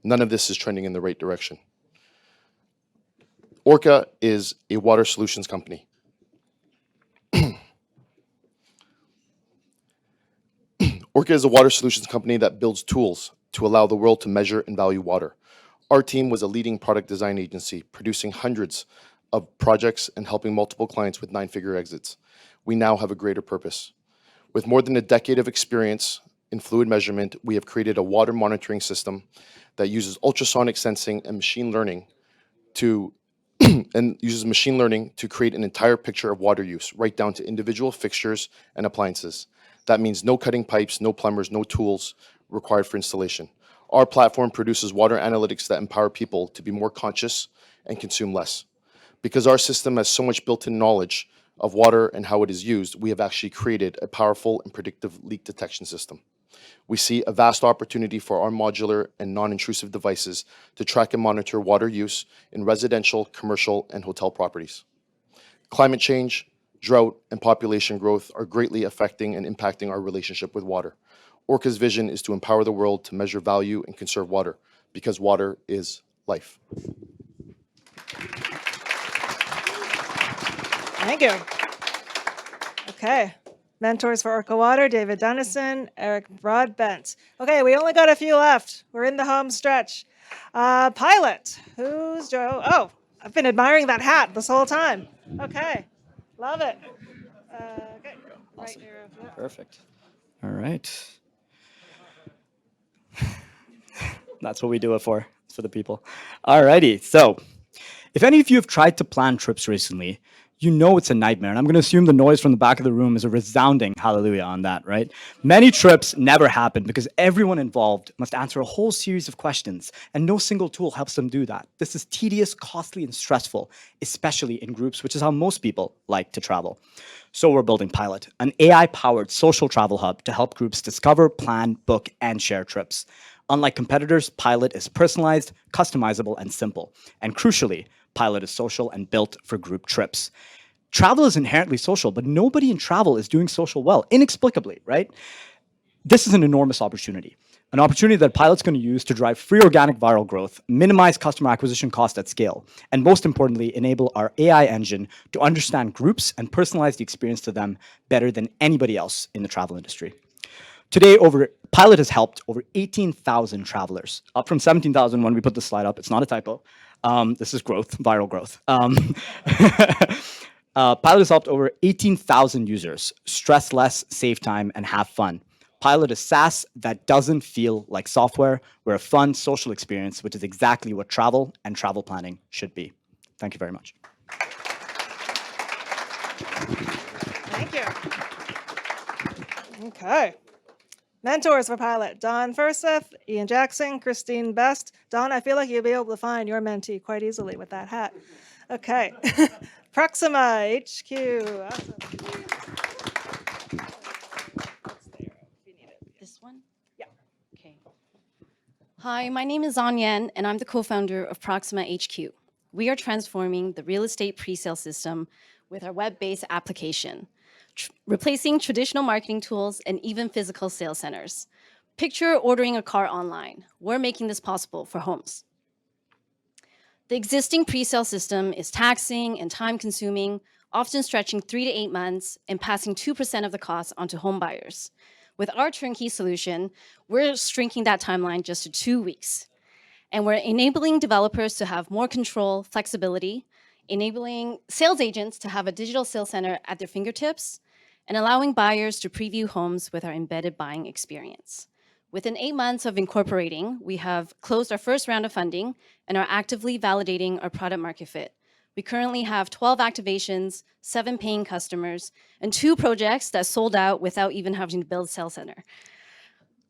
None of this is trending in the right direction. Orca is a water solutions company. Orca is a water solutions company that builds tools to allow the world to measure and value water. Our team was a leading product design agency, producing hundreds of projects and helping multiple clients with 9-figure exits. We now have a greater purpose. With more than a decade of experience in fluid measurement, we have created a water monitoring system that uses ultrasonic sensing and machine learning to create an entire picture of water use, right down to individual fixtures and appliances. That means no cutting pipes, no plumbers, no tools required for installation. Our platform produces water analytics that empower people to be more conscious and consume less. Because our system has so much built-in knowledge of water and how it is used, we have actually created a powerful and predictive leak detection system. We see a vast opportunity for our modular and non-intrusive devices to track and monitor water use in residential, commercial, and hotel properties. Climate change, drought, and population growth are greatly affecting and impacting our relationship with water. Orca's vision is to empower the world to measure value and conserve water, because water is life. Thank you. Okay. Mentors for Orca Water, David Dunnison, Eric Broadbent. Okay, we only got a few left. We're in the home stretch. Pilot, who's Joe? Oh, I've been admiring that hat this whole time. Okay, love it. Okay, right here. Yeah. Perfect. All right. That's what we do it for the people. All righty. So if any of you have tried to plan trips recently, you know it's a nightmare. And I'm going to assume the noise from the back of the room is a resounding hallelujah on that, right? Many trips never happen because everyone involved must answer a whole series of questions, and no single tool helps them do that. This is tedious, costly, and stressful, especially in groups, which is how most people like to travel. So we're building Pilot, an AI-powered social travel hub to help groups discover, plan, book, and share trips. Unlike competitors, Pilot is personalized, customizable, and simple. And crucially, Pilot is social and built for group trips. Travel is inherently social, but nobody in travel is doing social well, inexplicably, right? This is an enormous opportunity, an opportunity that Pilot's going to use to drive free organic viral growth, minimize customer acquisition cost at scale, and most importantly, enable our AI engine to understand groups and personalize the experience to them better than anybody else in the travel industry. Today, Pilot has helped over 18,000 travelers, up from 17,000 when we put the slide up. It's not a typo. This is growth, viral growth. Pilot has helped over 18,000 users stress less, save time, and have fun. Pilot is SaaS that doesn't feel like software. We're a fun social experience, which is exactly what travel and travel planning should be. Thank you very much. Thank you. Okay. Mentors for Pilot, Don Furseth, Ian Jackson, Christine Best. Don, I feel like you'll be able to find your mentee quite easily with that hat. Okay. Proxima HQ. Awesome. This one? Yeah. Okay. Hi, my name is Anyan, and I'm the co-founder of Proxima HQ. We are transforming the real estate pre-sale system with our web-based application, replacing traditional marketing tools and even physical sales centers. Picture ordering a car online. We're making this possible for homes. The existing pre-sale system is taxing and time-consuming, often stretching 3 to 8 months and passing 2% of the cost onto home buyers. With our turnkey solution, we're shrinking that timeline just to 2 weeks. And we're enabling developers to have more control, flexibility, enabling sales agents to have a digital sales center at their fingertips, and allowing buyers to preview homes with our embedded buying experience. Within 8 months of incorporating, we have closed our first round of funding and are actively validating our product market fit. We currently have 12 activations, 7 paying customers, and 2 projects that sold out without even having to build a sales center.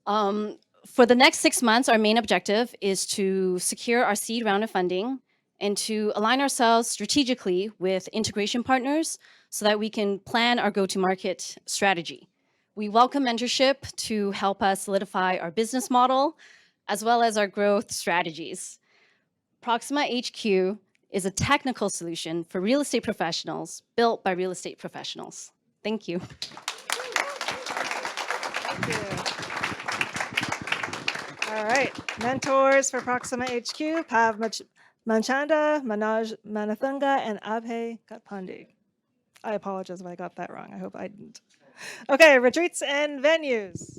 For the next 6 months, our main objective is to secure our seed round of funding and to align ourselves strategically with integration partners so that we can plan our go-to-market strategy. We welcome mentorship to help us solidify our business model as well as our growth strategies. Proxima HQ is a technical solution for real estate professionals built by real estate professionals. Thank you. Thank you. All right. Mentors for Proxima HQ, Pav Manchanda, Manoj Manathunga, and Abhay Katpandi. I apologize if I got that wrong. I hope I didn't. Okay, retreats and venues.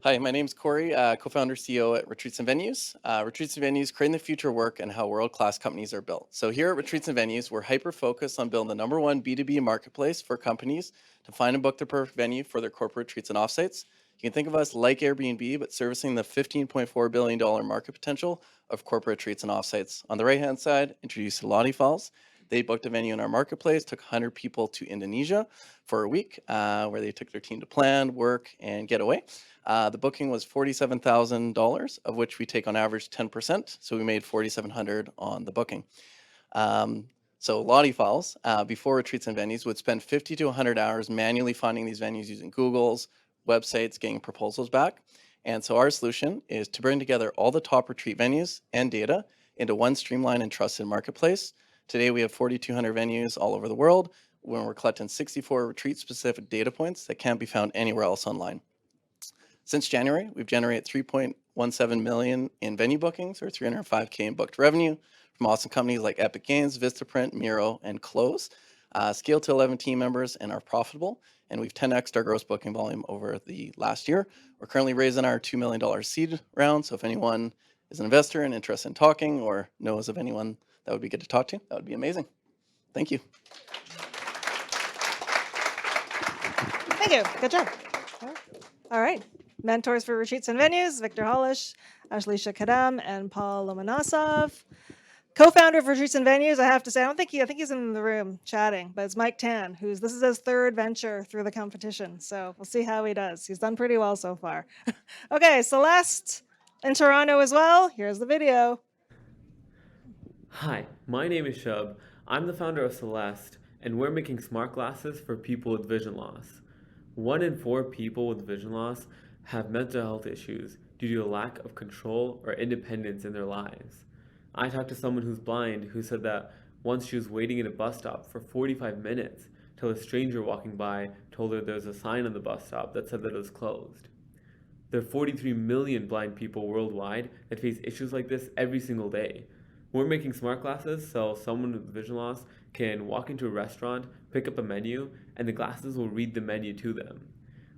Hi, my name is Corey, co-founder CEO at Retreats and Venues. Retreats and Venues creating the future of work and how world-class companies are built. So here at Retreats and Venues, we're hyper-focused on building the #1 B2B marketplace for companies to find and book their perfect venue for their corporate retreats and offsites. You can think of us like Airbnb, but servicing the $15.4 billion market potential of corporate retreats and offsites. On the right-hand side, introduced Lottie Falls. They booked a venue in our marketplace, took 100 people to Indonesia for a week, where they took their team to plan, work, and get away. The booking was $47,000, of which we take on average 10%. So we made $4,700 on the booking. So Lottie Falls, before Retreats and Venues, would spend 50 to 100 hours manually finding these venues using Google's websites, getting proposals back. And so our solution is to bring together all the top retreat venues and data into one streamlined and trusted marketplace. Today, we have 4,200 venues all over the world, when we're collecting 64 retreat-specific data points that can't be found anywhere else online. Since January, we've generated 1.17 million in venue bookings or 305K in booked revenue from awesome companies like Epic Games, Vistaprint, Miro, and Close. Scaled to 11 team members and are profitable. And we've 10x'd our gross booking volume over the last year. We're currently raising our $2 million seed round. So if anyone is an investor and interested in talking or knows of anyone that would be good to talk to, that would be amazing. Thank you. Thank you. Good job. All right. Mentors for retreats and venues: Victor Hollish, Ashleisha Kadam, and Paul Lomonasov. Co-founder of Retreats and Venues, I have to say, I think he's in the room chatting, but it's Mike Tan, this is his third venture through the competition. So we'll see how he does. He's done pretty well so far. Okay, Celeste in Toronto as well. Here's the video. Hi, my name is Shub. I'm the founder of Celeste, and we're making smart glasses for people with vision loss. 1 in 4 people with vision loss have mental health issues due to a lack of control or independence in their lives. I talked to someone who's blind who said that once she was waiting at a bus stop for 45 minutes till a stranger walking by told her there's a sign on the bus stop that said that it was closed. There are 43 million blind people worldwide that face issues like this every single day. We're making smart glasses so someone with vision loss can walk into a restaurant, pick up a menu, and the glasses will read the menu to them.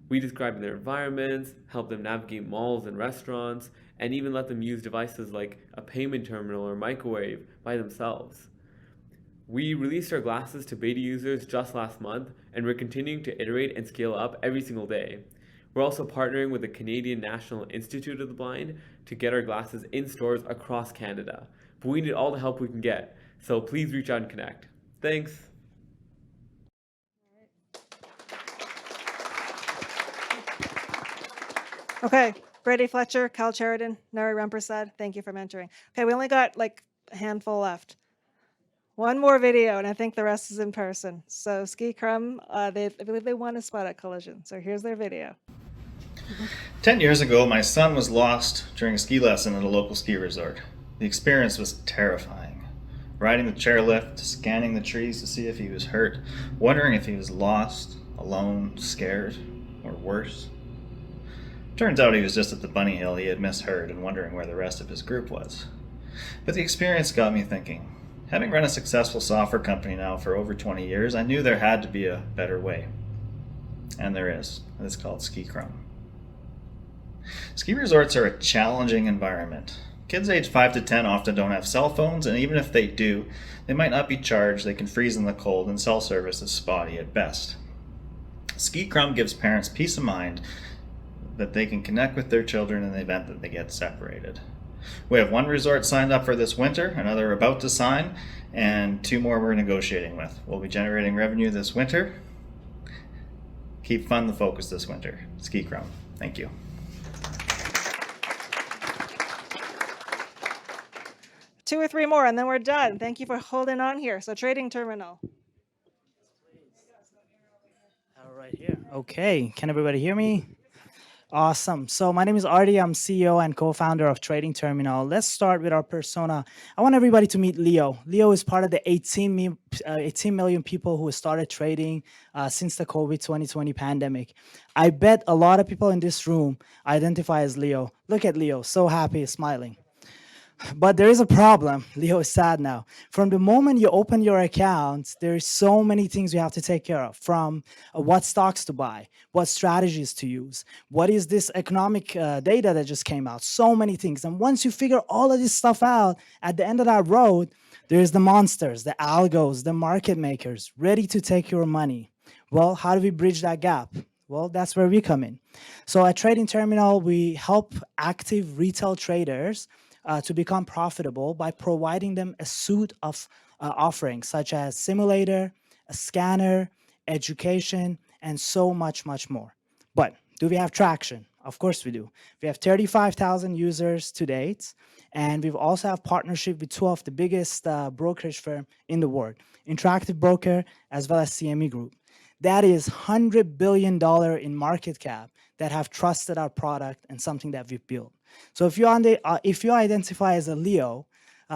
We describe their environments, help them navigate malls and restaurants, and even let them use devices like a payment terminal or microwave by themselves. We released our glasses to beta users just last month, and we're continuing to iterate and scale up every single day. We're also partnering with the Canadian National Institute of the Blind to get our glasses in stores across Canada. But we need all the help we can get, so please reach out and connect. Thanks. Okay, Brady Fletcher, Cal Sheridan, Nari Rampersad, thank you for mentoring. Okay, we only got like a handful left. One more video, and I think the rest is in person. So Ski Crum, I believe they won a spot at Collision. So here's their video. 10 years ago, my son was lost during a ski lesson at a local ski resort. The experience was terrifying. Riding the chairlift, scanning the trees to see if he was hurt, wondering if he was lost, alone, scared, or worse. Turns out he was just at the bunny hill he had misheard and wondering where the rest of his group was. But the experience got me thinking. Having run a successful software company now for over 20 years, I knew there had to be a better way. And there is. It's called Ski Crum. Ski resorts are a challenging environment. Kids aged 5 to 10 often don't have cell phones, and even if they do, they might not be charged, they can freeze in the cold, and cell service is spotty at best. Ski Crum gives parents peace of mind that they can connect with their children in the event that they get separated. We have 1 resort signed up for this winter, another about to sign, and 2 more we're negotiating with. We'll be generating revenue this winter. Keep fun the focus this winter. Ski Crum. Thank you. Two or three more, and then we're done. Thank you for holding on here. So Trading Terminal. All right, here. Okay, can everybody hear me? Awesome. So my name is Artie. I'm CEO and co-founder of Trading Terminal. Let's start with our persona. I want everybody to meet Leo. Leo is part of the 18 million people who started trading since the COVID 2020 pandemic. I bet a lot of people in this room identify as Leo. Look at Leo, so happy, smiling. But there is a problem. Leo is sad now. From the moment you open your account, there's so many things you have to take care of, from what stocks to buy, what strategies to use, what is this economic data that just came out, so many things. And once you figure all of this stuff out, at the end of that road, there's the monsters, the algos, the market makers, ready to take your money. Well, how do we bridge that gap? Well, that's where we come in. So at Trading Terminal, we help active retail traders to become profitable by providing them a suite of offerings such as simulator, a scanner, education, and so much, much more. But do we have traction? Of course we do. We have 35,000 users to date, and we've also have partnership with 2 of the biggest brokerage firm in the world, Interactive Broker as well as CME Group. That is $100 billion in market cap that have trusted our product and something that we've built. So if you identify as a Leo,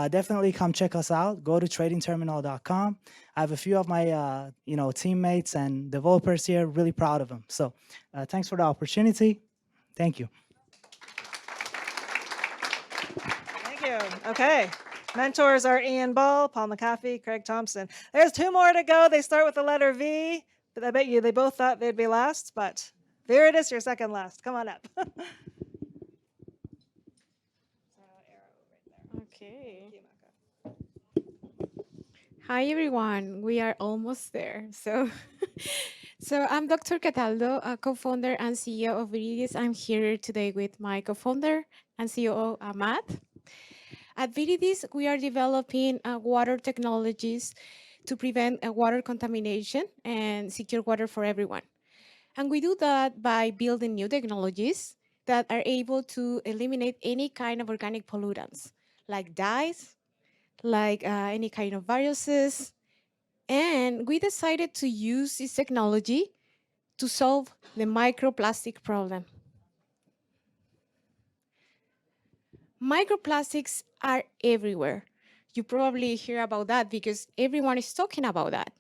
definitely come check us out. Go to tradingterminal.com. I have a few of my teammates and developers here. Really proud of them. So thanks for the opportunity. Thank you. Okay. Mentors are Ian Ball, Paul McAfee, Craig Thompson. There's 2 more to go. They start with the letter V. I bet you they both thought they'd be last, but Viridis, you're second last. Come on up. Okay. Hi everyone. We are almost there. So I'm Dr. Cataldo, a co-founder and CEO of Viridis. I'm here today with my co-founder and COO, Ahmad. At Viridis, we are developing water technologies to prevent water contamination and secure water for everyone. And we do that by building new technologies that are able to eliminate any kind of organic pollutants, like dyes, like any kind of viruses. And we decided to use this technology to solve the microplastic problem. Microplastics are everywhere. You probably hear about that because everyone is talking about that.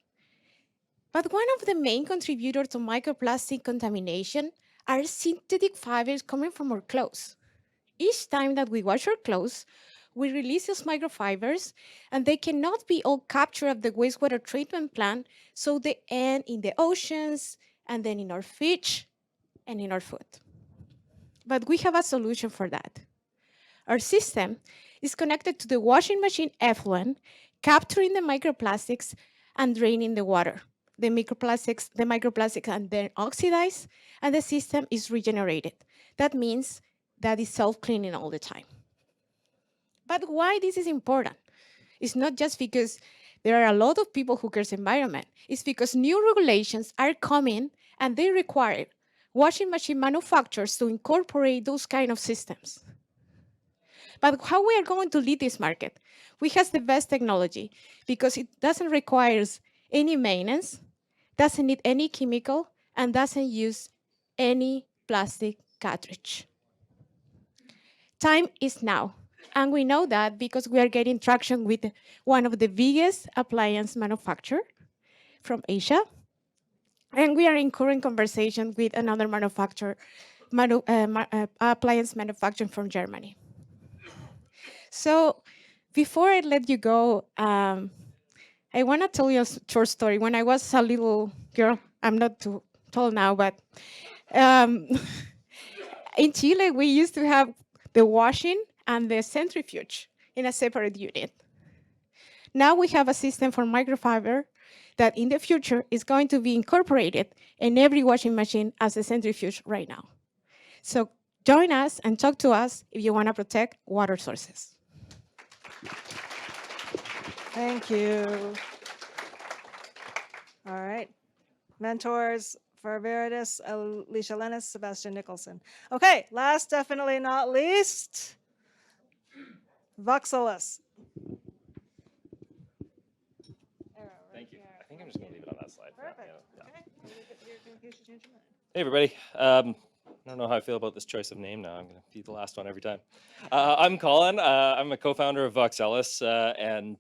But one of the main contributors to microplastic contamination are synthetic fibers coming from our clothes. Each time that we wash our clothes, we release those microfibers, and they cannot be all captured at the wastewater treatment plant, so they end in the oceans, and then in our fish, and in our food. But we have a solution for that. Our system is connected to the washing machine effluent, capturing the microplastics and draining the water. The microplastics and then oxidize, and the system is regenerated. That means that it's self-cleaning all the time. But why this is important? It's not just because there are a lot of people who care environment. It's because new regulations are coming and they require washing machine manufacturers to incorporate those kind of systems. But how we are going to lead this market? We have the best technology because it doesn't require any maintenance, doesn't need any chemical, and doesn't use any plastic cartridge. Time is now. And we know that because we are getting traction with one of the biggest appliance manufacturers from Asia. And we are in current conversation with another manufacturer, appliance manufacturer from Germany. So before I let you go, I want to tell you a short story. When I was a little girl, I'm not too tall now, but in Chile, we used to have the washing and the centrifuge in a separate unit. Now we have a system for microfiber that in the future is going to be incorporated in every washing machine as a centrifuge right now. So join us and talk to us if you want to protect water sources. Thank you. All right. Mentors for Viridis, Alicia Lennis, Sebastian Nicholson. Okay, last, definitely not least, Voxelis. Thank you. I think I'm just going to leave it on that slide. Perfect. Yeah. Okay. Hey, everybody. I don't know how I feel about this choice of name now. I'm going to be the last one every time. I'm Colin. I'm a co-founder of Voxelis, and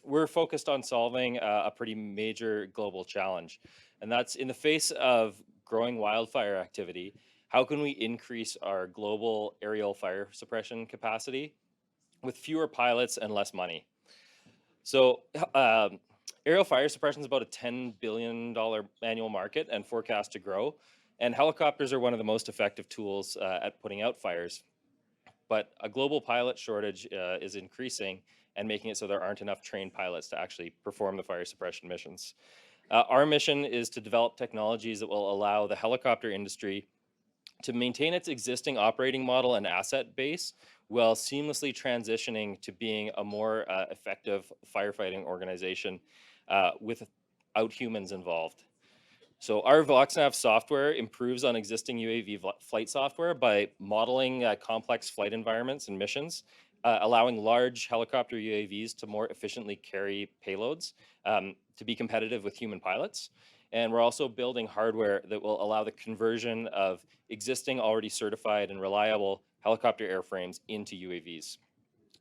we're focused on solving a pretty major global challenge. And that's in the face of growing wildfire activity, how can we increase our global aerial fire suppression capacity with fewer pilots and less money? So aerial fire suppression is about a $10 billion annual market and forecast to grow. And helicopters are one of the most effective tools at putting out fires. But a global pilot shortage is increasing and making it so there aren't enough trained pilots to actually perform the fire suppression missions. Our mission is to develop technologies that will allow the helicopter industry to maintain its existing operating model and asset base while seamlessly transitioning to being a more effective firefighting organization without humans involved. So our VoxNav software improves on existing UAV flight software by modeling complex flight environments and missions, allowing large helicopter UAVs to more efficiently carry payloads to be competitive with human pilots. And we're also building hardware that will allow the conversion of existing already certified and reliable helicopter airframes into UAVs.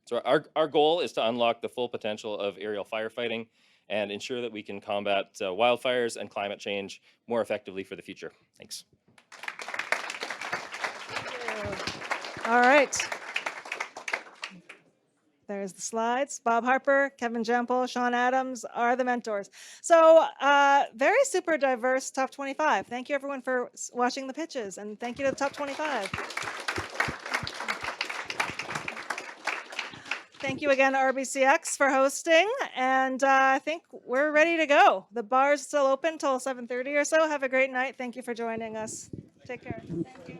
So our goal is to unlock the full potential of aerial firefighting and ensure that we can combat wildfires and climate change more effectively for the future. Thanks. All right. There's the slides. Bob Harper, Kevin Jampel, Sean Adams are the mentors. So very super diverse top 25. Thank you everyone for watching the pitches, and thank you to the top 25. Thank you again, RBCX, for hosting. And I think we're ready to go. The bar's still open till 7:30 or so. Have a great night. Thank you for joining us. Take care. Thank you.